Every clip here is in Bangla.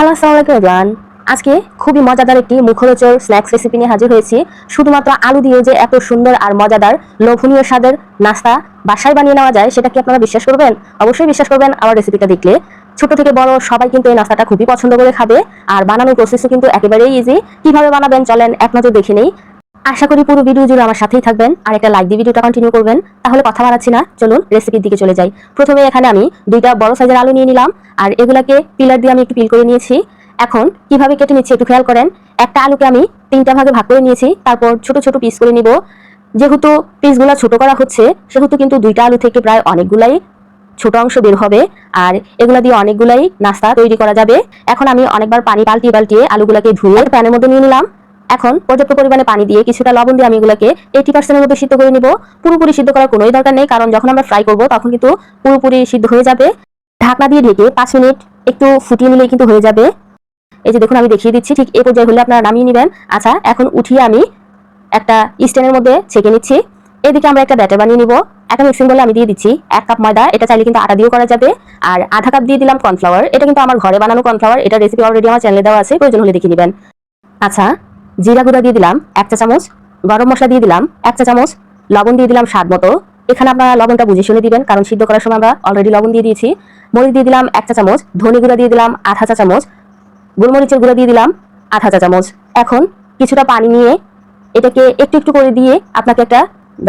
হ্যালো, আসসালামু আলাইকুম এভরিওয়ান। আজকে খুবই মজাদার একটি মুখরোচক স্ন্যাক্স রেসিপি নিয়ে হাজির হয়েছি। শুধুমাত্র আলু দিয়ে যে এত সুন্দর আর মজাদার লোভনীয় স্বাদের নাস্তা বাসায় বানিয়ে নেওয়া যায়, সেটা কি আপনারা বিশ্বাস করবেন? অবশ্যই বিশ্বাস করবেন আমার রেসিপিটা দেখলে। ছোট থেকে বড় সবাই কিন্তু এই নাস্তাটা খুবই পছন্দ করে খাবে। আর বানানোর প্রসেসও কিন্তু একেবারেই ইজি। কিভাবে বানাবেন চলেন এক নজর দেখে নেই। আশা করি পুরো ভিডিও জুড়ে আমার সাথেই থাকবেন আর একটা লাইক দিয়ে ভিডিওটা কন্টিনিউ করবেন। তাহলে কথা বাড়াচ্ছি না, চলুন রেসিপির দিকে চলে যাই। প্রথমে এখানে আমি 2টা বড় সাইজের আলু নিয়ে নিলাম আর এগুলাকে পিলার দিয়ে আমি একটু পিল করে নিয়েছি। এখন কিভাবে কেটে নিচ্ছি একটু খেয়াল করেন। একটা আলুকে আমি 3টা ভাগে ভাগ করে নিয়েছি, তারপর ছোট ছোট পিস করে নিব। যেহেতু পিসগুলা ছোট করা হচ্ছে সেহেতু কিন্তু 2টা আলু থেকে প্রায় অনেকগুলাই ছোট অংশ বের হবে আর এগুলা দিয়ে অনেকগুলাই নাস্তা তৈরি করা যাবে। এখন আমি অনেকবার পানি পাল্টিয়ে পাল্টিয়ে আলুগুলাকে ধুয়ে প্যানের মধ্যে নিয়ে নিলাম। এখন পর্যাপ্ত পরিমাণে পানি দিয়ে কিছুটা লবণ দিয়ে আমি এগুলোকে 80% মধ্যে সিদ্ধ করে নিব। পুরোপুরি সিদ্ধ করার কোনোই দরকার নেই, কারণ যখন আমরা ফ্রাই করব তখন কিন্তু পুরোপুরি সিদ্ধ হয়ে যাবে। ঢাকনা দিয়ে ঢেকে 5 মিনিট একটু ফুটিয়ে নিলেই কিন্তু হয়ে যাবে। এই যে দেখুন আমি দেখিয়ে দিচ্ছি, ঠিক এই পর্যায়ে হলে আপনারা নামিয়ে নেবেন। আচ্ছা, এখন উঠিয়ে আমি একটা স্ট্যান্ডের মধ্যে ছেঁকে নিচ্ছি। এদিকে আমরা একটা ব্যাটার বানিয়ে নিব। একটা মিক্সিং বলে আমি দিয়ে দিচ্ছি 1 কাপ ময়দা, এটা চাইলে কিন্তু আটা দিয়েও করা যাবে। আর আধা কাপ দিয়ে দিলাম কর্নফ্লাওয়ার, এটা কিন্তু আমার ঘরে বানানো কর্নফ্লাওয়ার, এটা রেসিপি অলরেডি আমার চ্যানেলে দেওয়া আছে, প্রয়োজন হলে দেখে নেবেন। আচ্ছা, জিরা গুঁড়া দিয়ে দিলাম 1 চা চামচ, গরম মশলা দিয়ে দিলাম 1 চা চামচ, লবণ দিয়ে দিলাম স্বাদ মতো। এখানে আপনারা লবণটা বুঝে শুনে দিবেন, কারণ সিদ্ধ করার সময় আমরা অলরেডি লবণ দিয়ে দিয়েছি। মরিচ দিয়ে দিলাম 1 চা চামচ, ধনে গুঁড়া দিয়ে দিলাম আধা চা চামচ, গোলমরিচের গুঁড়া দিয়ে দিলাম আধা চা চামচ। এখন কিছুটা পানি নিয়ে এটাকে একটু একটু করে দিয়ে আপনাকে একটা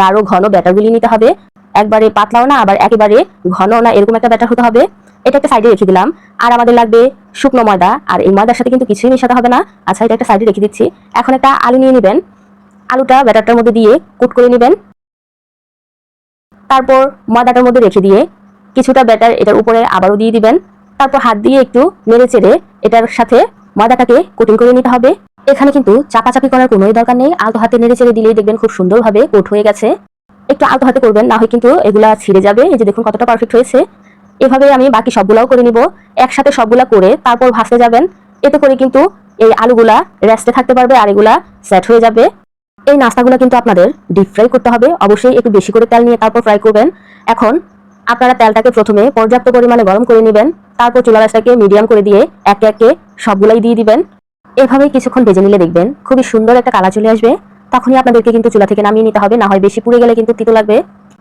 গাঢ় ঘন ব্যাটার গুলিয়ে নিতে হবে। একবারে পাতলাও না আবার একেবারে ঘনও না, এরকম একটা ব্যাটার হতে হবে। এটা একটা সাইডে রেখে দিলাম। আর আমাদের লাগবে শুকনো ময়দা, আর এই ময়দার সাথে কিন্তু কিছুই মেশাতে হবে না। আচ্ছা, এটা একটা সাইডে রেখে দিচ্ছি। এখন একটা আলু নিয়ে নেবেন, আলুটা ব্যাটারটার মধ্যে দিয়ে কুট করে নেবেন। তারপর ময়দাটার মধ্যে রেখে দিয়ে কিছুটা ব্যাটার এটার উপরে আবারও দিয়ে দিবেন। তারপর হাত দিয়ে একটু নেড়ে চেড়ে এটার সাথে ময়দাটাকে কোটিং করে নিতে হবে। এখানে কিন্তু চাপাচাপি করার কোনোই দরকার নেই, আলতো হাতে নেড়ে চেড়ে দিলেই দেখবেন খুব সুন্দরভাবে কোট হয়ে গেছে। একটু আলতো হাতে করবেন, না হয় কিন্তু এগুলা ছিঁড়ে যাবে। এই যে দেখুন কতটা পারফেক্ট হয়েছে। এভাবে আমি বাকি সবগুলাও করে নিব। একসাথে সবগুলা করে তারপর ভাজতে যাবেন। এতে করে কিন্তু এই আলুগুলা রেস্টে থাকতে পারবে আর এগুলা সেট হয়ে যাবে। এই নাস্তাগুলো কিন্তু আপনাদের ডিপ ফ্রাই করতে হবে, অবশ্যই একটু বেশি করে তেল নিয়ে তারপর ফ্রাই করবেন। এখন আপনারা তেলটাকে প্রথমে পর্যাপ্ত পরিমাণে গরম করে নেবেন, তারপর চুলার আঁচটাকে মিডিয়াম করে দিয়ে একে একে সবগুলাই দিয়ে দিবেন। এভাবেই কিছুক্ষণ ভেজে নিলে দেখবেন খুবই সুন্দর একটা কালার চলে আসবে। তখনই আপনাদেরকে কিন্তু চুলা থেকে নামিয়ে নিতে হবে, না হয় বেশি পুড়ে গেলে কিন্তু তিতো লাগবে,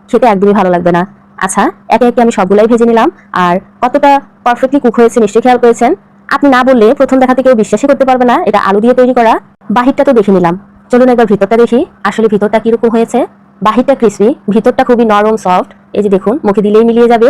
খেতে একদমই ভালো লাগবে না। আচ্ছা, একে একে আমি সবগুলাই ভেজে নিলাম। আর কতটা পারফেক্টলি কুক হয়েছে নিশ্চয়ই খেয়াল করেছেন। আপনি না বললে প্রথম দেখাতে কেউ বিশ্বাসই করতে পারবে না এটা আলু দিয়ে তৈরি করা। বাহিরটা তো দেখে নিলাম, চলুন একবার ভিতরটা দেখি আসলে ভিতরটা কিরকম হয়েছে। বাহিরটা ক্রিসপি, ভিতরটা খুবই নরম সফট। এই যে দেখুন মুখে দিলেই মিলিয়ে যাবে।